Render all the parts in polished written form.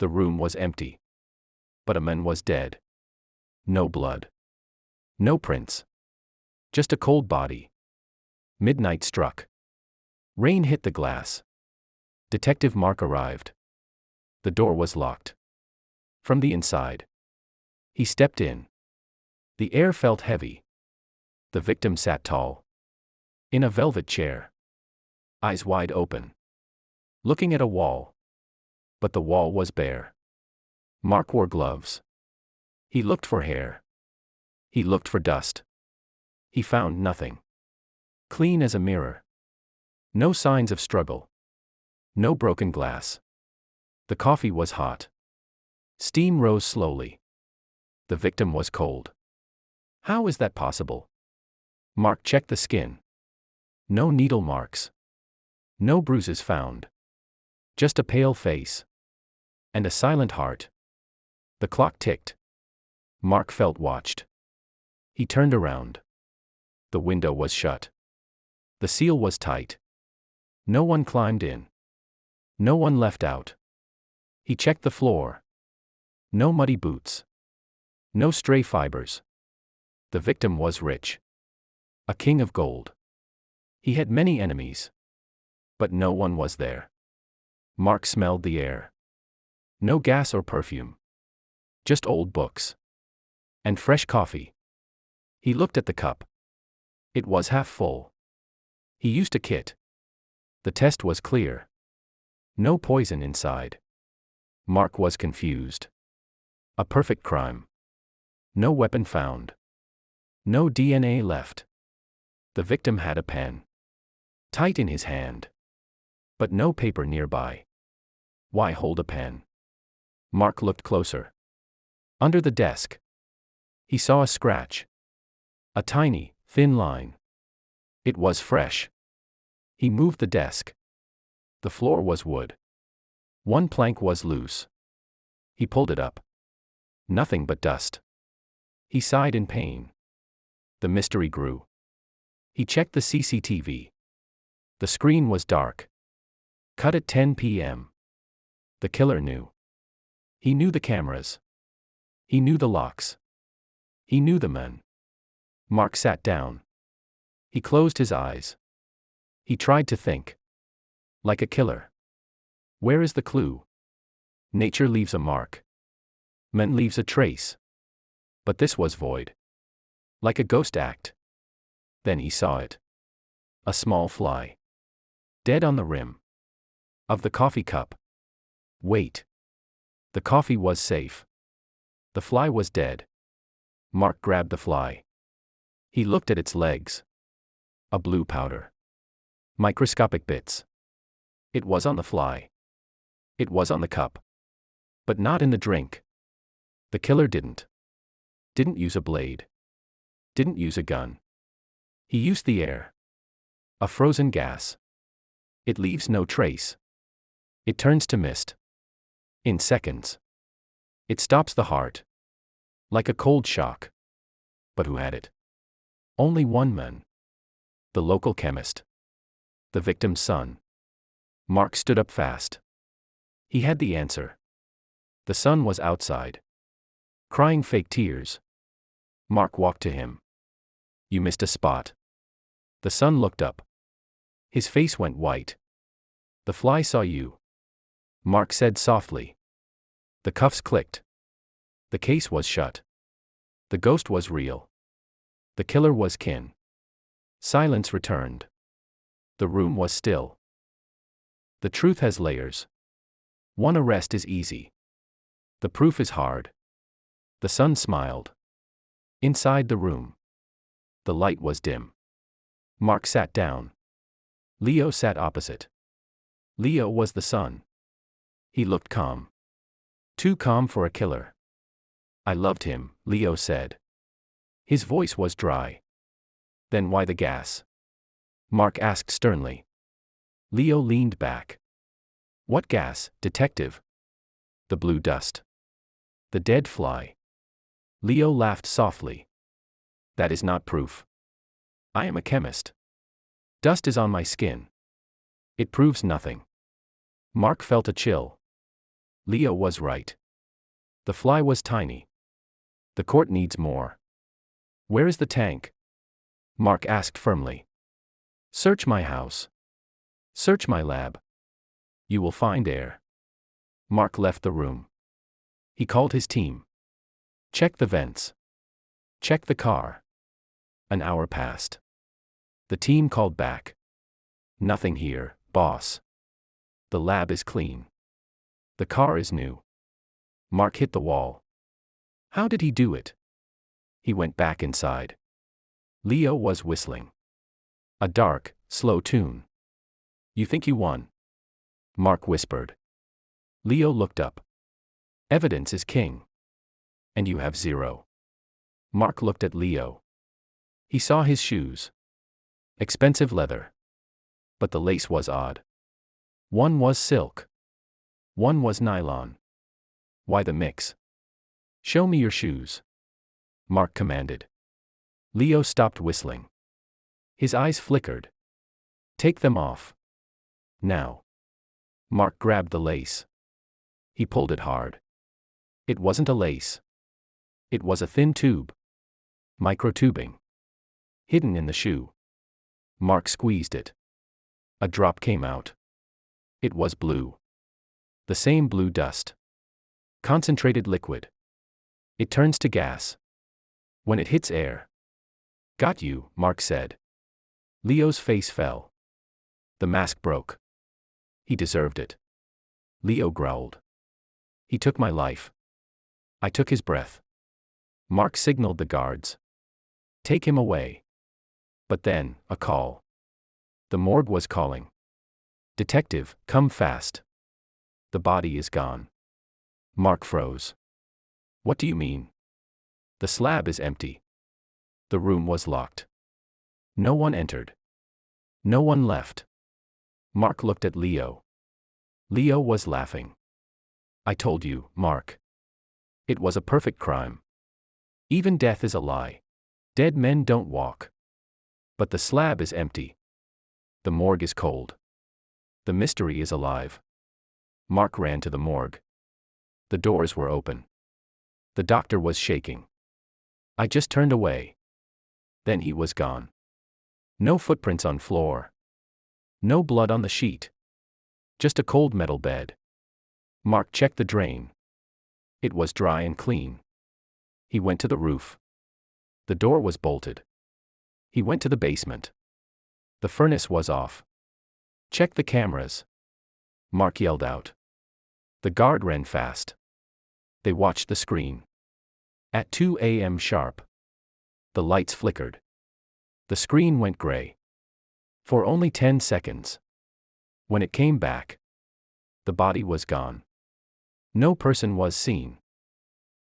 The room was empty. But a man was dead. No blood. No prints. Just a cold body. Midnight struck. Rain hit the glass. Detective Mark arrived. The door was locked. From the inside. He stepped in. The air felt heavy. The victim sat tall. In a velvet chair. Eyes wide open. Looking at a wall. But the wall was bare. Mark wore gloves. He looked for hair. He looked for dust. He found nothing. Clean as a mirror. No signs of struggle. No broken glass. The coffee was hot. Steam rose slowly. The victim was cold. How is that possible? Mark checked the skin. No needle marks. No bruises found. Just a pale face. And a silent heart. The clock ticked. Mark felt watched. He turned around. The window was shut. The seal was tight. No one climbed in. No one left out. He checked the floor. No muddy boots. No stray fibers. The victim was rich. A king of gold. He had many enemies. But no one was there. Mark smelled the air. No gas or perfume. Just old books. And fresh coffee. He looked at the cup. It was half full. He used a kit. The test was clear. No poison inside. Mark was confused. A perfect crime. No weapon found. No DNA left. The victim had a pen. Tight in his hand. But no paper nearby. Why hold a pen? Mark looked closer. Under the desk. He saw a scratch. A tiny, thin line. It was fresh. He moved the desk. The floor was wood. One plank was loose. He pulled it up. Nothing but dust. He sighed in pain. The mystery grew. He checked the CCTV. The screen was dark. Cut at 10 p.m. The killer knew. He knew the cameras. He knew the locks. He knew the men. Mark sat down. He closed his eyes. He tried to think. Like a killer. Where is the clue? Nature leaves a mark. Man leaves a trace. But this was void. Like a ghost act. Then he saw it. A small fly. Dead on the rim. Of the coffee cup. Wait. The coffee was safe. The fly was dead. Mark grabbed the fly. He looked at its legs. A blue powder. Microscopic bits. It was on the fly. It was on the cup. But not in the drink. The killer didn't use a blade. Didn't use a gun. He used the air. A frozen gas. It leaves no trace. It turns to mist. In seconds. It stops the heart. Like a cold shock. But who had it? Only one man. The local chemist. The victim's son. Mark stood up fast. He had the answer. The son was outside. Crying fake tears. Mark walked to him. You missed a spot. The son looked up. His face went white. The fly saw you. Mark said softly. The cuffs clicked. The case was shut. The ghost was real. The killer was kin. Silence returned. The room was still. The truth has layers. One arrest is easy. The proof is hard. The sun smiled. Inside the room. The light was dim. Mark sat down. Leo sat opposite. Leo was the son. He looked calm. Too calm for a killer. I loved him, Leo said. His voice was dry. Then why the gas? Mark asked sternly. Leo leaned back. What gas, detective? The blue dust. The dead fly. Leo laughed softly. That is not proof. I am a chemist. Dust is on my skin. It proves nothing. Mark felt a chill. Leo was right. The fly was tiny. The court needs more. Where is the tank? Mark asked firmly. Search my house. Search my lab. You will find air. Mark left the room. He called his team. Check the vents. Check the car. An hour passed. The team called back. Nothing here, boss. The lab is clean. The car is new. Mark hit the wall. How did he do it? He went back inside. Leo was whistling. A dark, slow tune. You think you won? Mark whispered. Leo looked up. Evidence is king. And you have 0. Mark looked at Leo. He saw his shoes. Expensive leather. But the lace was odd. One was silk. One was nylon. Why the mix? Show me your shoes. Mark commanded. Leo stopped whistling. His eyes flickered. Take them off. Now. Mark grabbed the lace. He pulled it hard. It wasn't a lace. It was a thin tube. Microtubing. Hidden in the shoe. Mark squeezed it. A drop came out. It was blue. The same blue dust. Concentrated liquid. It turns to gas. When it hits air. Got you, Mark said. Leo's face fell. The mask broke. He deserved it. Leo growled. He took my life. I took his breath. Mark signaled the guards. Take him away. But then, a call. The morgue was calling. Detective, come fast. The body is gone. Mark froze. What do you mean? The slab is empty. The room was locked. No one entered. No one left. Mark looked at Leo. Leo was laughing. I told you, Mark. It was a perfect crime. Even death is a lie. Dead men don't walk. But the slab is empty. The morgue is cold. The mystery is alive. Mark ran to the morgue. The doors were open. The doctor was shaking. I just turned away. Then he was gone. No footprints on floor. No blood on the sheet. Just a cold metal bed. Mark checked the drain. It was dry and clean. He went to the roof. The door was bolted. He went to the basement. The furnace was off. Check the cameras. Mark yelled out. The guard ran fast. They watched the screen. At 2 a.m. sharp. The lights flickered. The screen went gray. For only 10 seconds. When it came back. The body was gone. No person was seen.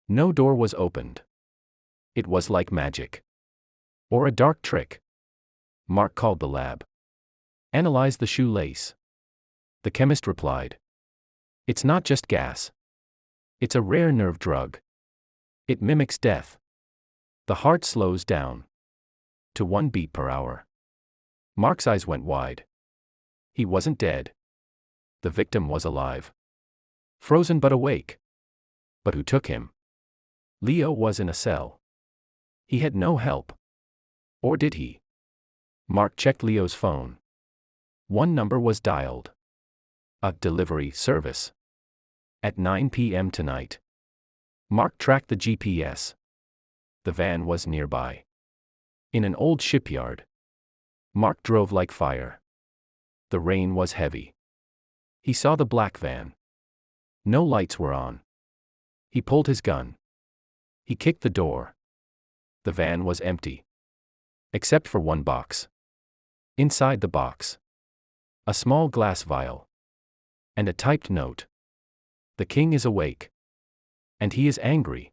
No door was opened. It was like magic. Or a dark trick. Mark called the lab. Analyze the shoelace. The chemist replied. It's not just gas. It's a rare nerve drug. It mimics death. The heart slows down. To 1 beat per hour. Mark's eyes went wide. He wasn't dead. The victim was alive. Frozen but awake. But who took him? Leo was in a cell. He had no help. Or did he? Mark checked Leo's phone. One number was dialed. A delivery service. At 9 p.m. tonight. Mark tracked the GPS. The van was nearby. In an old shipyard. Mark drove like fire. The rain was heavy. He saw the black van. No lights were on. He pulled his gun. He kicked the door. The van was empty. Except for one box. Inside the box. A small glass vial. And a typed note. The king is awake. And he is angry.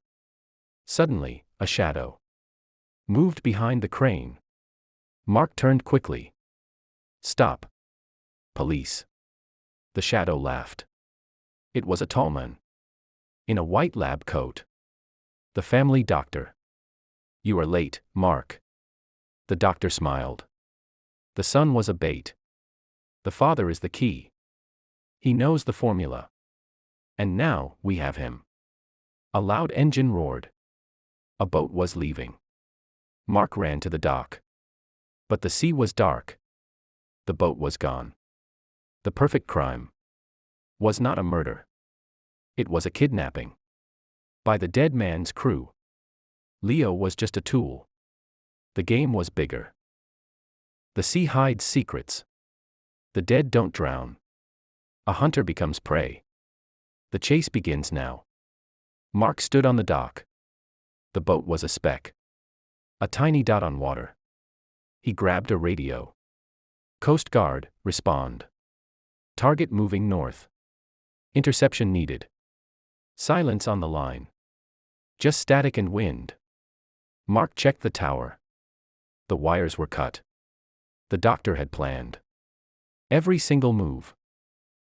Suddenly, a shadow moved behind the crane. Mark turned quickly. Stop. Police. The shadow laughed. It was a tall man. In a white lab coat. The family doctor. You are late, Mark. The doctor smiled. The son was a bait. The father is the key. He knows the formula. And now, we have him. A loud engine roared. A boat was leaving. Mark ran to the dock. But the sea was dark. The boat was gone. The perfect crime was not a murder. It was a kidnapping. By the dead man's crew. Leo was just a tool. The game was bigger. The sea hides secrets. The dead don't drown. A hunter becomes prey. The chase begins now. Mark stood on the dock. The boat was a speck. A tiny dot on water. He grabbed a radio. Coast Guard, respond. Target moving north. Interception needed. Silence on the line. Just static and wind. Mark checked the tower. The wires were cut. The doctor had planned every single move.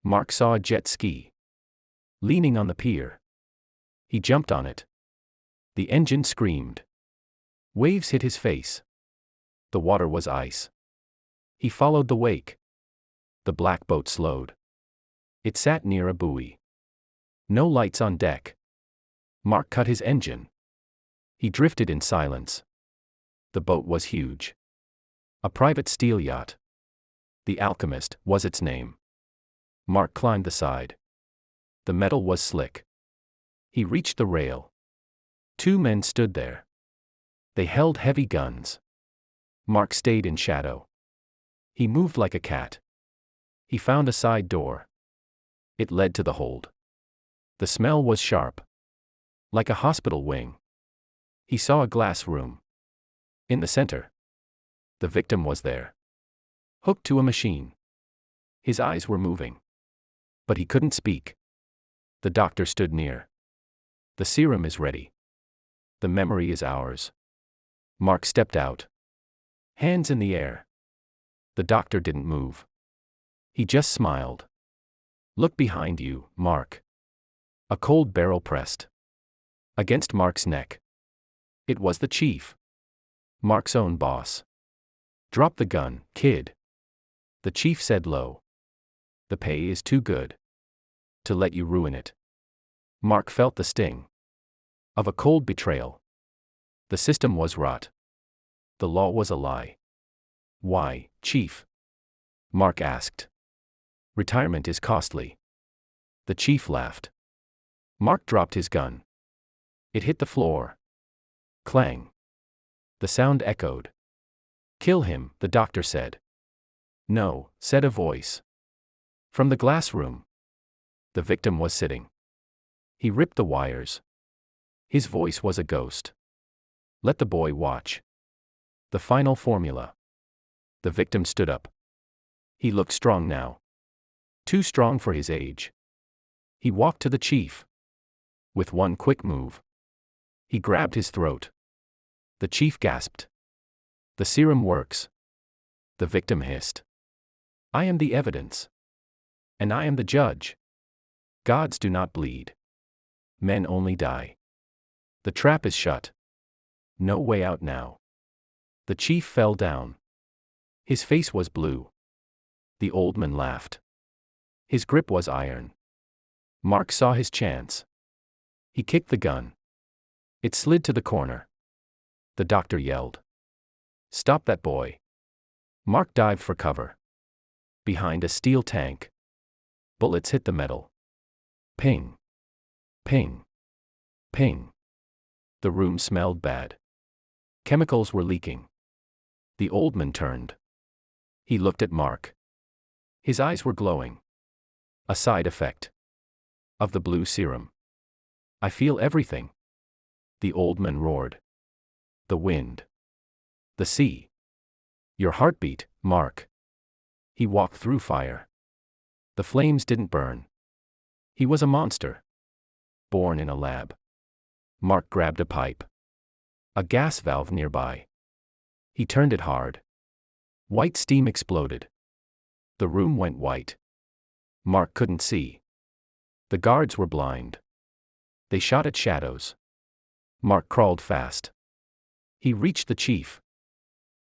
Mark saw a jet ski leaning on the pier. He jumped on it. The engine screamed. Waves hit his face. The water was ice. He followed the wake. The black boat slowed. It sat near a buoy. No lights on deck. Mark cut his engine. He drifted in silence. The boat was huge. A private steel yacht. The Alchemist was its name. Mark climbed the side. The metal was slick. He reached the rail. 2 men stood there. They held heavy guns. Mark stayed in shadow. He moved like a cat. He found a side door. It led to the hold. The smell was sharp. Like a hospital wing. He saw a glass room. In the center. The victim was there. Hooked to a machine. His eyes were moving. But he couldn't speak. The doctor stood near. The serum is ready. The memory is ours. Mark stepped out. Hands in the air. The doctor didn't move. He just smiled. Look behind you, Mark. A cold barrel pressed against Mark's neck. It was the chief. Mark's own boss. Drop the gun, kid. The chief said low. The pay is too good to let you ruin it. Mark felt the sting of a cold betrayal. The system was rot. The law was a lie. Why, chief? Mark asked. Retirement is costly. The chief laughed. Mark dropped his gun. It hit the floor. Clang. The sound echoed. Kill him, the doctor said. No, said a voice. From the glass room. The victim was sitting. He ripped the wires. His voice was a ghost. Let the boy watch. The final formula. The victim stood up. He looked strong now. Too strong for his age. He walked to the chief. With one quick move. He grabbed his throat. The chief gasped. The serum works. The victim hissed. I am the evidence. And I am the judge. Gods do not bleed. Men only die. The trap is shut. No way out now. The chief fell down. His face was blue. The old man laughed. His grip was iron. Mark saw his chance. He kicked the gun. It slid to the corner. The doctor yelled. Stop that boy. Mark dived for cover. Behind a steel tank. Bullets hit the metal. Ping. Ping. Ping. The room smelled bad. Chemicals were leaking. The old man turned. He looked at Mark. His eyes were glowing. A side effect of the blue serum. I feel everything. The old man roared. The wind. The sea. Your heartbeat, Mark. He walked through fire. The flames didn't burn. He was a monster. Born in a lab. Mark grabbed a pipe. A gas valve nearby. He turned it hard. White steam exploded. The room went white. Mark couldn't see. The guards were blind. They shot at shadows. Mark crawled fast. He reached the chief.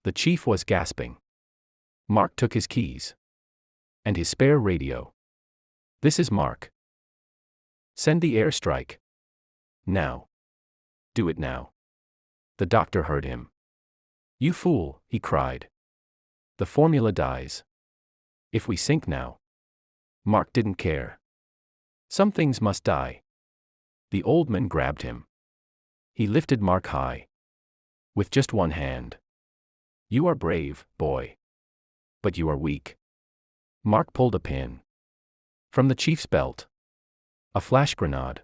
The chief was gasping. Mark took his keys. And his spare radio. This is Mark. Send the airstrike. Now. Do it now. The doctor heard him. You fool, he cried. The formula dies. If we sink now. Mark didn't care. Some things must die. The old man grabbed him. He lifted Mark high. With just one hand. You are brave, boy. But you are weak. Mark pulled a pin. From the chief's belt. A flash grenade.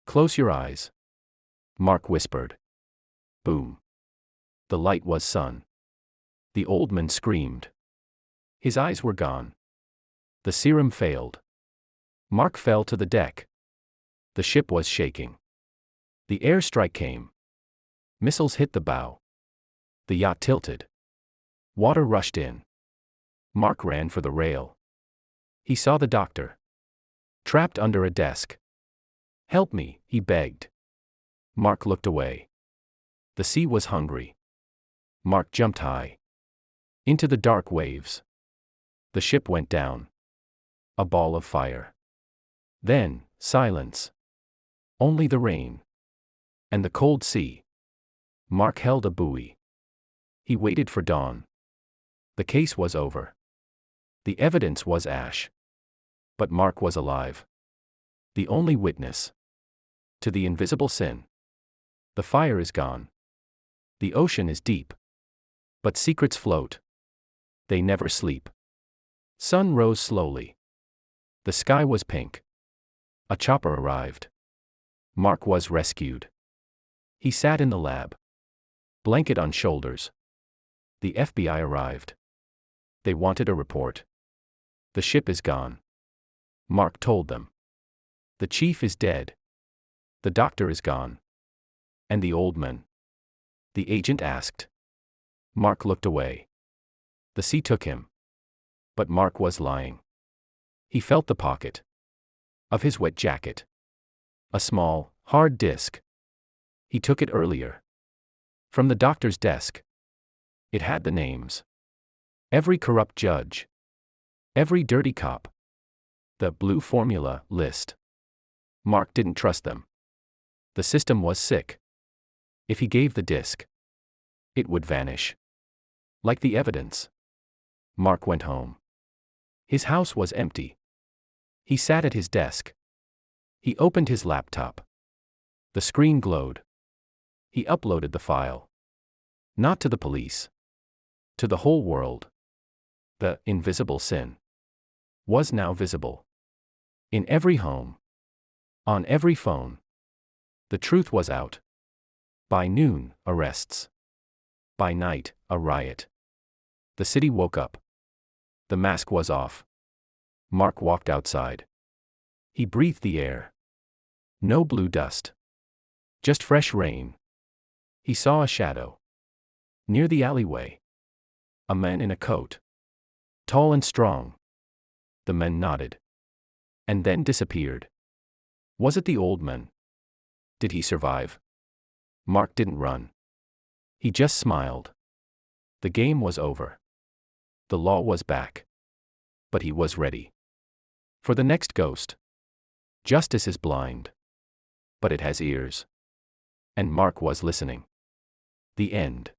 Close your eyes. Mark whispered. Boom. The light was sun. The old man screamed. His eyes were gone. The serum failed. Mark fell to the deck. The ship was shaking. The airstrike came. Missiles hit the bow. The yacht tilted. Water rushed in. Mark ran for the rail. He saw the doctor. Trapped under a desk. Help me, he begged. Mark looked away. The sea was hungry. Mark jumped high. Into the dark waves. The ship went down. A ball of fire. Then, silence. Only the rain. And the cold sea. Mark held a buoy. He waited for dawn. The case was over. The evidence was ash. But Mark was alive. The only witness. To the invisible sin. The fire is gone. The ocean is deep. But secrets float. They never sleep. Sun rose slowly. The sky was pink. A chopper arrived. Mark was rescued. He sat in the lab. Blanket on shoulders. The FBI arrived. They wanted a report. The ship is gone. Mark told them. The chief is dead. The doctor is gone. And the old man? The agent asked. Mark looked away. The sea took him. But Mark was lying. He felt the pocket of his wet jacket. A small, hard disc. He took it earlier. From the doctor's desk. It had the names. Every corrupt judge. Every dirty cop. The blue formula list. Mark didn't trust them. The system was sick. If he gave the disc, it would vanish. Like the evidence. Mark went home. His house was empty. He sat at his desk. He opened his laptop. The screen glowed. He uploaded the file. Not to the police. To the whole world. The invisible sin was now visible. In every home. On every phone. The truth was out. By noon, arrests. By night, a riot. The city woke up. The mask was off. Mark walked outside. He breathed the air. No blue dust. Just fresh rain. He saw a shadow. Near the alleyway. A man in a coat. Tall and strong. The man nodded. And then disappeared. Was it the old man? Did he survive? Mark didn't run. He just smiled. The game was over. The law was back. But he was ready. For the next ghost. Justice is blind. But it has ears. And Mark was listening. The end.